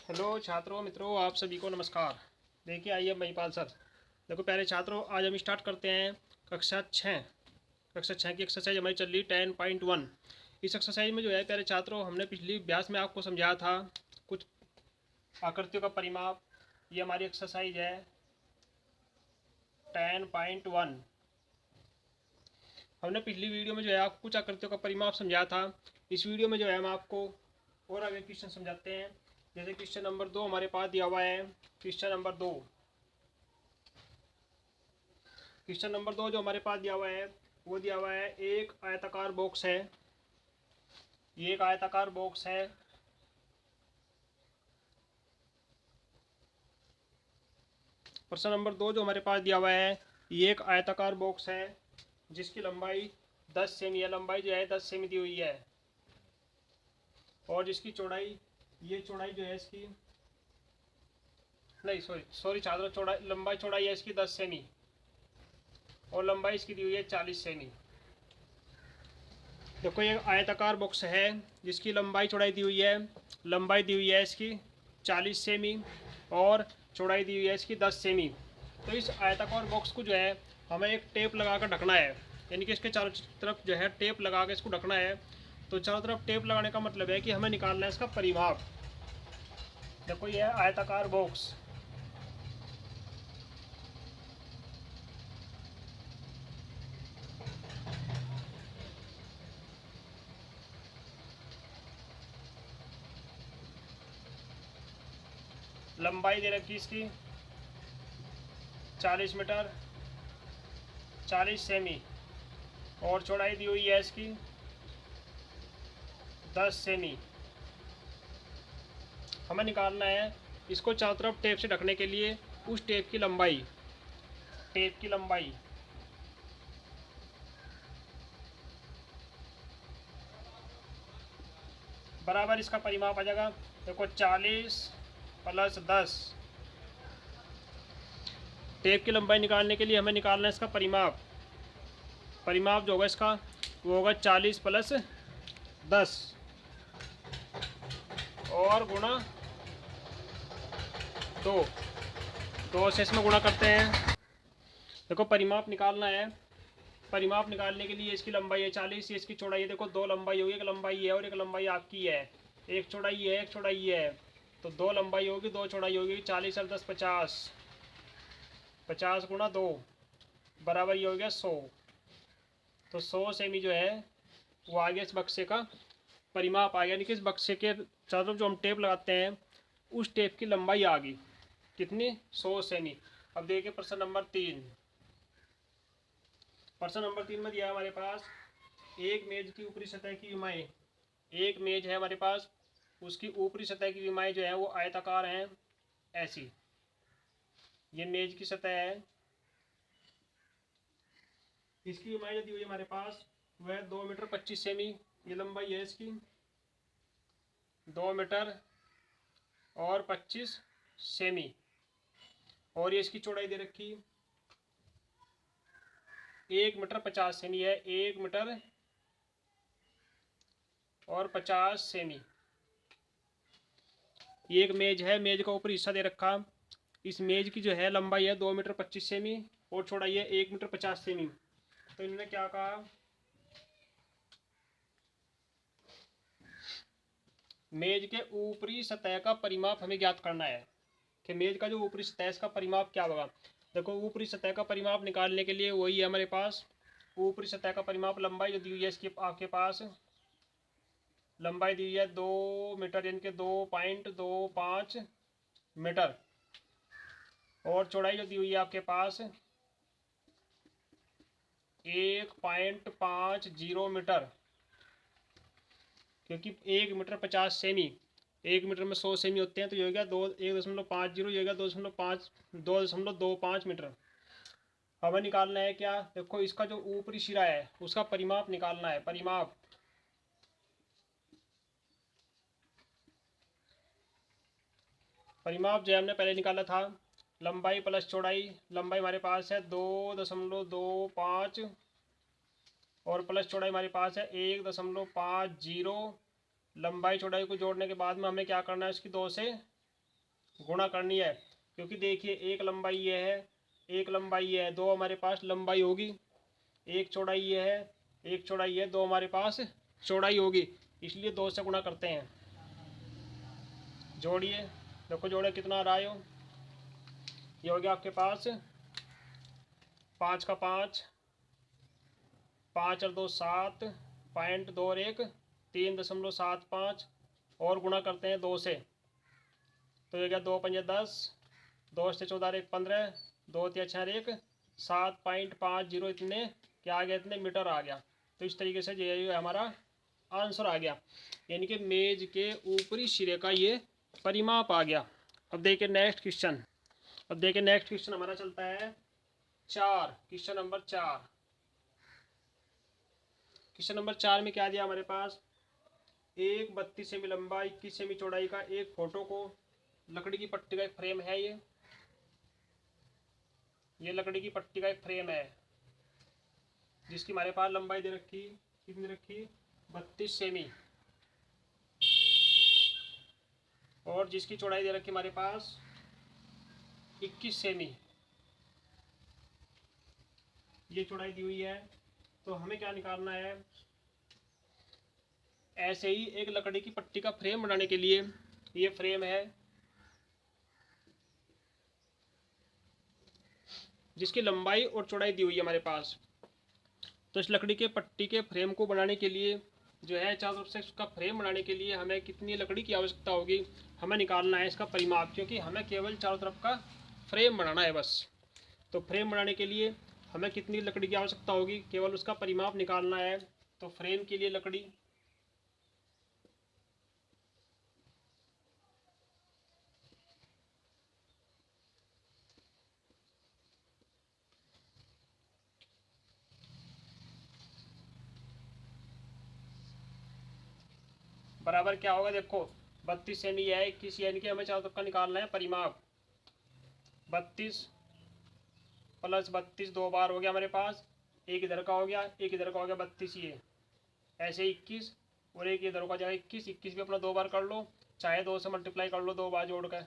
Hello छात्रों मित्रों, आप सभी को नमस्कार। देखिए, आइए महिपाल सर। देखो प्यारे छात्रों, आज हम स्टार्ट करते हैं कक्षा 6 की एक्सरसाइज हमारी चल रही 10.1। इस एक्सरसाइज में जो है प्यारे छात्रों, हमने पिछली अभ्यास में आपको समझाया था कुछ आकृतियों का परिमाप। ये हमारी एक्सरसाइज है 10.1। हमने पिछली वीडियो में जो है आपको कुछ आकृतियों का परिमाप समझाया था। इस वीडियो में जो है हम आपको और आगे क्वेश्चन समझाते हैं। जैसे क्वेश्चन नंबर 2 हमारे पास दिया हुआ है। क्वेश्चन नंबर दो जो हमारे पास दिया हुआ है, वो दिया हुआ है एक आयताकार बॉक्स है। ये एक आयताकार बॉक्स है। प्रश्न नंबर 2 जो हमारे पास दिया हुआ है, ये एक आयताकार बॉक्स है जिसकी लंबाई 10 सेमी है। लंबाई जो है 10 सेमी दी हुई है और जिसकी चौड़ाई, ये चौड़ाई जो है इसकी, नहीं सॉरी छात्रों, चौड़ाई है इसकी 10 सेमी और लंबाई इसकी दी हुई है 40 सेमी। देखो, ये आयताकार बॉक्स है जिसकी लंबाई चौड़ाई दी हुई है। लंबाई दी हुई है इसकी 40 सेमी और चौड़ाई दी हुई है इसकी 10 सेमी। तो इस आयताकार बॉक्स को जो है हमें एक टेप लगा कर ढकना है, यानी कि इसके चारों तरफ जो है टेप लगा के इसको ढकना है। तो चारों तरफ टेप लगाने का मतलब है कि हमें निकालना है इसका परिमाप। देखो, ये है आयताकार बॉक्स। लंबाई दे रखी इसकी 40 मीटर 40 सेमी और चौड़ाई दी हुई है इसकी 10 सेमी। हमें निकालना है इसको चारों तरफ टेप से ढकने के लिए उस टेप की लंबाई। बराबर इसका परिमाप आ जाएगा। देखो, 40 + 10। टेप की लंबाई निकालने के लिए हमें निकालना है इसका परिमाप। परिमाप जो होगा इसका, वो होगा 40 + 10 और गुणा 2 से इसमें गुणा करते हैं। देखो, परिमाप निकालना है। परिमाप निकालने के लिए इसकी लंबाई है 40, ये इसकी चौड़ाई है। देखो, दो लंबाई होगी, एक लंबाई है और एक लंबाई आपकी है। एक चौड़ाई है, एक चौड़ाई है, तो दो लंबाई होगी, दो चौड़ाई होगी। 40 और 10 50, 50 × 2 बराबर ये हो गया 100। तो 100 सेमी जो है वो आगे इस बक्से का परिमाप आ गया, यानी कि इस बक्से के चारों तरफ जो हम टेप लगाते हैं उस टेप की लंबाई आ गई कितनी, 100 सेमी। अब देखिए प्रश्न नंबर 3। प्रश्न नंबर 3 में दिया है हमारे पास एक मेज की ऊपरी सतह की विमाएं। एक मेज है हमारे पास, उसकी ऊपरी सतह की विमाएं जो है वो आयताकार हैं ऐसी। ये मेज की सतह है, इसकी विमाएं जो दी हुई है हमारे पास वह 2 मीटर 25 सेमी। ये लंबाई है इसकी 2 मीटर और 25 सेमी और ये इसकी चौड़ाई दे रखी 1 मीटर 50 सेमी है। 1 मीटर और 50 सेमी। ये एक मेज है, मेज का ऊपरी हिस्सा दे रखा। इस मेज की जो है लंबाई है 2 मीटर 25 सेमी और चौड़ाई है 1 मीटर 50 सेमी। तो इन्होंने क्या कहा, मेज के ऊपरी सतह का परिमाप हमें ज्ञात करना है कि मेज का जो ऊपरी सतह है इसका परिमाप क्या होगा। देखो, ऊपरी सतह का परिमाप निकालने के लिए वही है हमारे पास। ऊपरी सतह का परिमाप, लंबाई जो दी हुई है इसकी आपके पास, लंबाई दी हुई है 2 मीटर यानी कि 2.25 मीटर और चौड़ाई जो दी हुई है आपके पास 1.50 मीटर, क्योंकि 1 मीटर 50 सेमी, 1 मीटर में 100 सेमी होते हैं, तो ये हो गया 1.50, ये हो गया 2.25 मीटर। हमें निकालना है क्या, देखो इसका जो ऊपरी सिरा है उसका परिमाप निकालना है। परिमाप जो हमने पहले निकाला था, लंबाई प्लस चौड़ाई। लंबाई हमारे पास है 2.25 और प्लस चौड़ाई हमारे पास है 1.50। लंबाई चौड़ाई को जोड़ने के बाद में हमें क्या करना है, इसकी 2 से गुणा करनी है, क्योंकि देखिए एक लंबाई ये है, एक लंबाई ये है, दो हमारे पास लंबाई होगी, एक चौड़ाई ये है, एक चौड़ाई है, दो हमारे पास चौड़ाई होगी, इसलिए 2 से गुणा करते हैं। जोड़िए, देखो जोड़े कितना आ रहा है, ये हो गया आपके पास 5 का 5, 5 और 2 7, पॉइंट 2 और 1 3.75 और गुणा करते हैं 2 से, तो ये गया 2 पंजे 10, 2 से 14 1 15, 2 3 6 1 7.50 इतने क्या आ गया, इतने मीटर आ गया। तो इस तरीके से ये हमारा आंसर आ गया, यानी कि मेज के ऊपरी सिरे का ये परिमाप आ गया। अब देखिए नेक्स्ट क्वेश्चन, हमारा चलता है 4, क्वेश्चन नंबर 4। क्वेश्चन नंबर 4 में क्या दिया हमारे पास, एक 32 सेमी लंबा 21 सेमी चौड़ाई का एक फोटो को लकड़ी की पट्टी का एक फ्रेम है, ये लकड़ी की पट्टी का एक फ्रेम है, जिसकी हमारे पास लंबाई दे रखी, कितनी रखी, 32 सेमी, और जिसकी चौड़ाई दे रखी हमारे पास 21 सेमी, ये चौड़ाई दी हुई है। तो हमें क्या निकालना है, ऐसे ही एक लकड़ी की पट्टी का फ्रेम बनाने के लिए, ये फ्रेम है जिसकी लंबाई और चौड़ाई दी हुई है हमारे पास। तो इस लकड़ी के पट्टी के फ्रेम को बनाने के लिए जो है, चारों तरफ से उसका फ्रेम बनाने के लिए हमें कितनी लकड़ी की आवश्यकता होगी, हमें निकालना है इसका परिमाप, क्योंकि हमें केवल चारों तरफ का फ्रेम बनाना है बस। तो फ्रेम बनाने के लिए हमें कितनी लकड़ी की आवश्यकता होगी, केवल उसका परिमाप निकालना है। तो फ्रेम के लिए लकड़ी, बराबर क्या होगा, देखो 32 सेमी है 21, यानी कि हमें चारों तरफ का निकालना है परिमाप। 32 प्लस 32 दो बार हो गया हमारे पास, एक इधर का हो गया, एक इधर का हो गया 32, ये ऐसे 21 और एक इधर का जाएगा 21, 21 भी अपना दो बार कर लो, चाहे 2 से मल्टीप्लाई कर लो, दो बार जोड़ कर,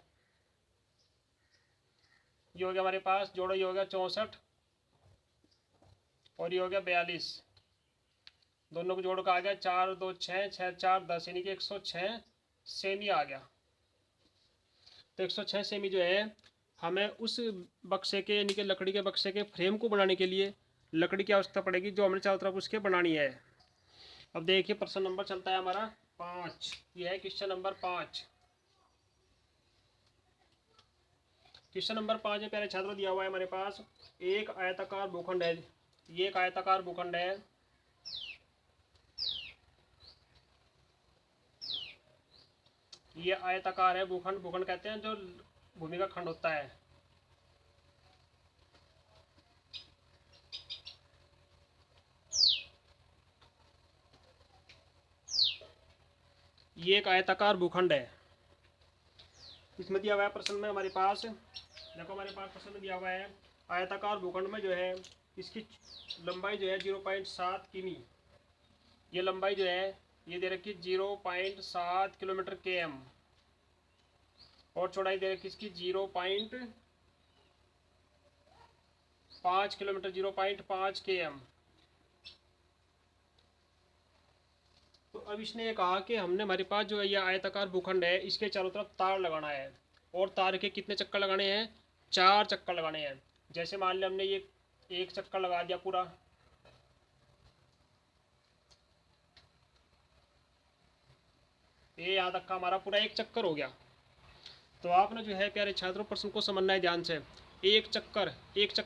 ये हो गया हमारे पास, जोड़ो ये हो गया 64 और ये हो गया 42, दोनों को जोड़ कर आ गया 4 2 6 6 4 10, यानी कि 106 सेमी आ गया। तो 106 सेमी जो है हमें उस बक्से के, यानी कि लकड़ी के बक्से के फ्रेम को बनाने के लिए लकड़ी की आवश्यकता पड़ेगी, जो हमें चारों तरफ उसके बनानी है। अब देखिए प्रश्न नंबर चलता है हमारा 5, यह है क्वेश्चन नंबर 5। क्वेश्चन नंबर 5 में प्यारे छात्रों दिया हुआ है हमारे पास, एक आयताकार भूखंड है, ये एक आयताकार भूखंड है, ये आयताकार है भूखंड, भूखंड कहते हैं जो भूमि का खंड होता है। ये एक आयताकार भूखंड है, इसमें दिया हुआ है प्रश्न में हमारे पास, देखो हमारे पास प्रश्न में दिया हुआ है, आयताकार भूखंड में जो है इसकी लंबाई जो है 0.7 किमी, ये लंबाई जो है ये दे रखी 0.7 किलोमीटर km, और चौड़ाई दे रखी इसकी 0.5 किलोमीटर, 0.5 km। तो अब इसने ये कहा कि हमने, हमारे पास जो है ये आयताकार भूखंड है, इसके चारों तरफ तार लगाना है, और तार के कितने चक्कर लगाने हैं, 4 चक्कर लगाने हैं। जैसे मान लिया हमने ये एक चक्कर लगा दिया पूरा, ये यहाँ तक का हमारा पूरा एक चक्कर हो गया। तो आपने जो है प्यारे छात्रों प्रश्न को समझना है ध्यान से, एक चक्कर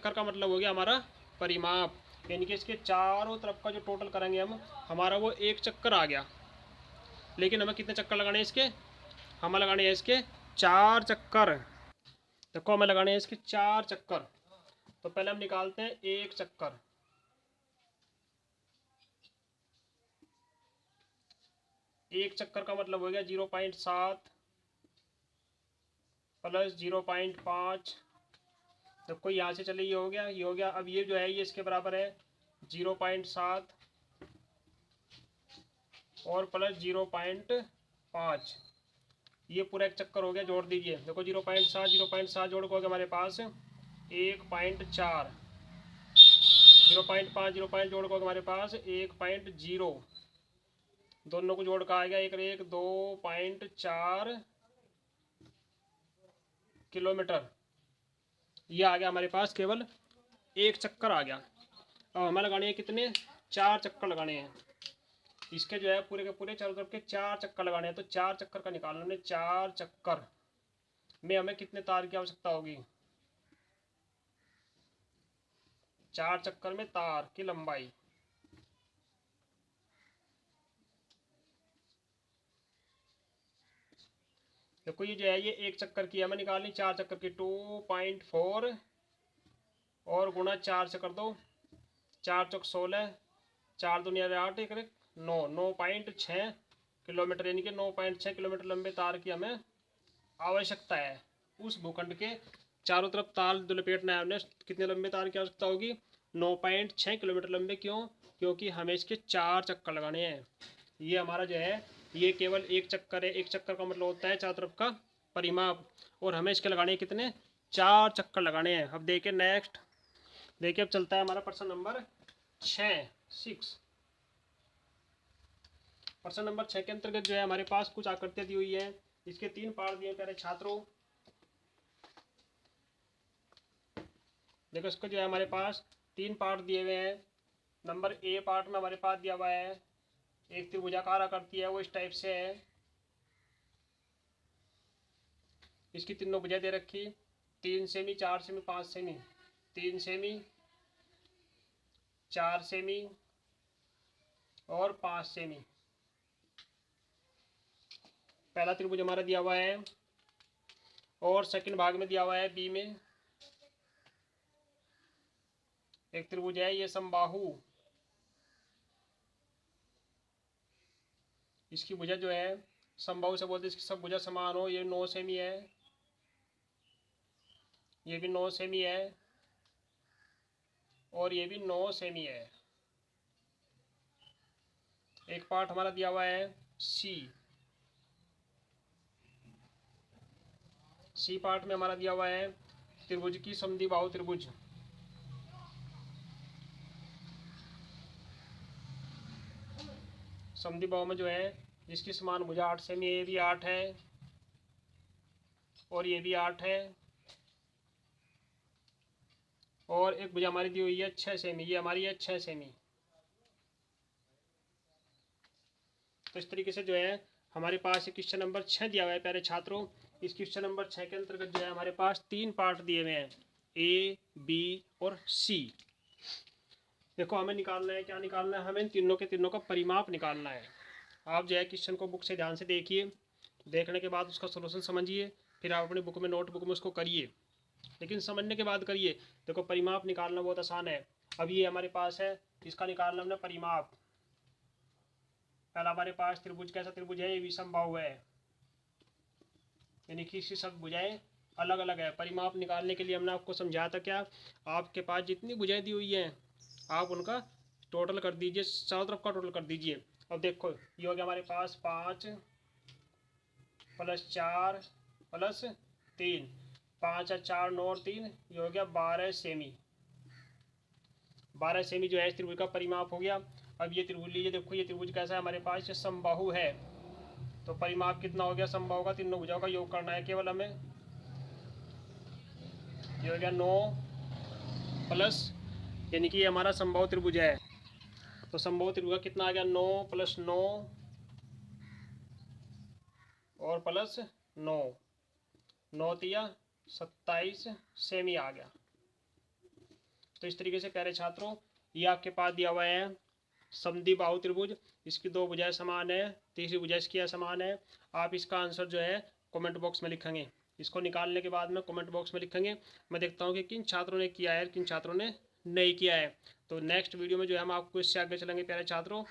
का मतलब हो गया हमारा परिमाप, यानी कि इसके चारों तरफ का जो टोटल करेंगे हम, हमारा वो एक चक्कर आ गया। लेकिन हमें कितने चक्कर लगाने हैं इसके, हमें लगाने हैं इसके 4 चक्कर। देखो हमें लगाने हैं इसके 4 चक्कर। तो पहले हम निकालते हैं एक चक्कर, एक चक्कर का मतलब हो गया 0.7 प्लस 0.5, देखो यहाँ से चले ये हो गया, ये हो गया। अब ये जो है ये इसके बराबर है 0.7 और प्लस 0.5, ये पूरा एक चक्कर हो गया, जोड़ दीजिए। देखो 0.7 जोड़ को हो गया हमारे पास 1.4, 0.5 जोड़ को हमारे पास 1.0, दोनों को जोड़ का आ गया 2.4 किलोमीटर। ये आ गया हमारे पास, केवल एक चक्कर आ गया। अब हमें लगाने हैं कितने, 4 चक्कर लगाने हैं इसके जो है पूरे के पूरे चारों तरफ के 4 चक्कर लगाने हैं। तो 4 चक्कर का निकालना हमने, 4 चक्कर में हमें कितने तार की आवश्यकता होगी, 4 चक्कर में तार की लंबाई। देखो ये जो है ये एक चक्कर की हमें निकालनी, 4 चक्कर की 2.4 और गुणा 4 से कर दो, 4 चौक 16, 4 दूनी 8, 1 9, 9.6 किलोमीटर, यानी कि 9.6 किलोमीटर लंबे तार की हमें आवश्यकता है। उस भूखंड के चारों तरफ तार जो लपेटना है हमने, कितने लंबे तार की आवश्यकता होगी, 9.6 किलोमीटर लंबे। क्यों, क्योंकि हमें इसके 4 चक्कर लगाने हैं। ये हमारा जो है ये केवल एक चक्कर है। एक चक्कर का मतलब होता है चारों तरफ का परिमाप, और हमें इसके लगाने कितने, 4 चक्कर लगाने हैं। अब देखिए नेक्स्ट, देखिए अब चलता है हमारा प्रश्न नंबर 6। प्रश्न नंबर 6 के अंतर्गत जो है हमारे पास कुछ आकृतियां दी हुई है। इसके 3 पार्ट दिए प्यारे छात्रों। देखो इसको जो है हमारे पास 3 पार्ट दिए हुए हैं। नंबर ए पार्ट में हमारे पास दिया हुआ है एक त्रिभुजाकार आकृति है, वो इस टाइप से है। इसकी तीनों भुजा दे रखी, 3 semi, 4 semi, 5 semi, 3 semi, 4 semi और 5 सेमी। पहला त्रिभुज हमारा दिया हुआ है, और सेकंड भाग में दिया हुआ है बी में एक त्रिभुज है, ये समबाहु। इसकी भुजा जो है समबाहु से बोलते, इसकी सब भुजा समान हो। ये 9 सेमी है, ये भी 9 सेमी है, और ये भी 9 सेमी है। एक पार्ट हमारा दिया हुआ है सी पार्ट में हमारा दिया हुआ है त्रिभुज की समद्विबाहु त्रिभुज। समद्विबाहु में जो है जिसकी समान भुजा 8 सेमी, ये भी 8 है और ये भी 8 है, और एक भुजा हमारी दी हुई है 6 सेमी, ये हमारी है 6 सेमी। तो इस तरीके से जो है हमारे पास क्वेश्चन नंबर 6 दिया हुआ है प्यारे छात्रों। इस क्वेश्चन नंबर 6 के अंतर्गत जो है हमारे पास 3 पार्ट दिए हुए हैं, ए, बी और सी। देखो हमें निकालना है, क्या निकालना है, हमें तीनों के तीनों का परिमाप निकालना है। आप जो है क्वेश्चन को बुक से ध्यान से देखिए, देखने के बाद उसका सोल्यूशन समझिए, फिर आप अपनी बुक में नोटबुक में उसको करिए, लेकिन समझने के बाद करिए। देखो परिमाप निकालना बहुत आसान है। अब ये हमारे पास है, इसका निकालना हमने परिमाप। पहला हमारे पास त्रिभुज, कैसा त्रिभुज है, ये विषमबाहु है, यानी कि इसकी सब भुजाएं अलग अलग है। परिमाप निकालने के लिए हमने आपको समझाया था क्या, आपके पास जितनी भुजाएं दी हुई हैं आप उनका टोटल कर दीजिए, चारों तरफ का टोटल कर दीजिए। अब देखो ये हो गया हमारे पास 5 + 4 + 3, 5 और 4 9 और 3, ये हो गया 12 सेमी। 12 सेमी जो है इस त्रिभुज का परिमाप हो गया। अब ये त्रिभुज लीजिए, देखो ये त्रिभुज कैसा है हमारे पास, ये समबाहु है। तो परिमाप कितना हो गया समबाहु का, तीनों भुजाओं का योग करना है केवल हमें। ये हो गया 9 प्लस, यानी कि ये हमारा समबाहु त्रिभुज है। तो समबाहु त्रिभुज कितना आ गया, 9 + 9 और प्लस 9, 9 तिया 27 सेमी आ गया। तो इस तरीके से प्यारे छात्रों ये आपके पास दिया हुआ है समद्विबाहु त्रिभुज। इसकी 2 भुजाएं समान है, तीसरी भुजा इसकी असमान है। आप इसका आंसर जो है कमेंट बॉक्स में लिखेंगे, इसको निकालने के बाद में कमेंट बॉक्स में लिखेंगे। मैं देखता हूँ कि किन छात्रों ने किया है, किन छात्रों ने नहीं किया है। तो नेक्स्ट वीडियो में जो है हम आपको इससे आगे चलेंगे प्यारे छात्रों।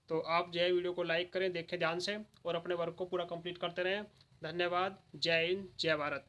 तो आप जो है वीडियो को लाइक करें, देखें ध्यान से, और अपने वर्क को पूरा कंप्लीट करते रहें। धन्यवाद। जय हिंद, जय भारत।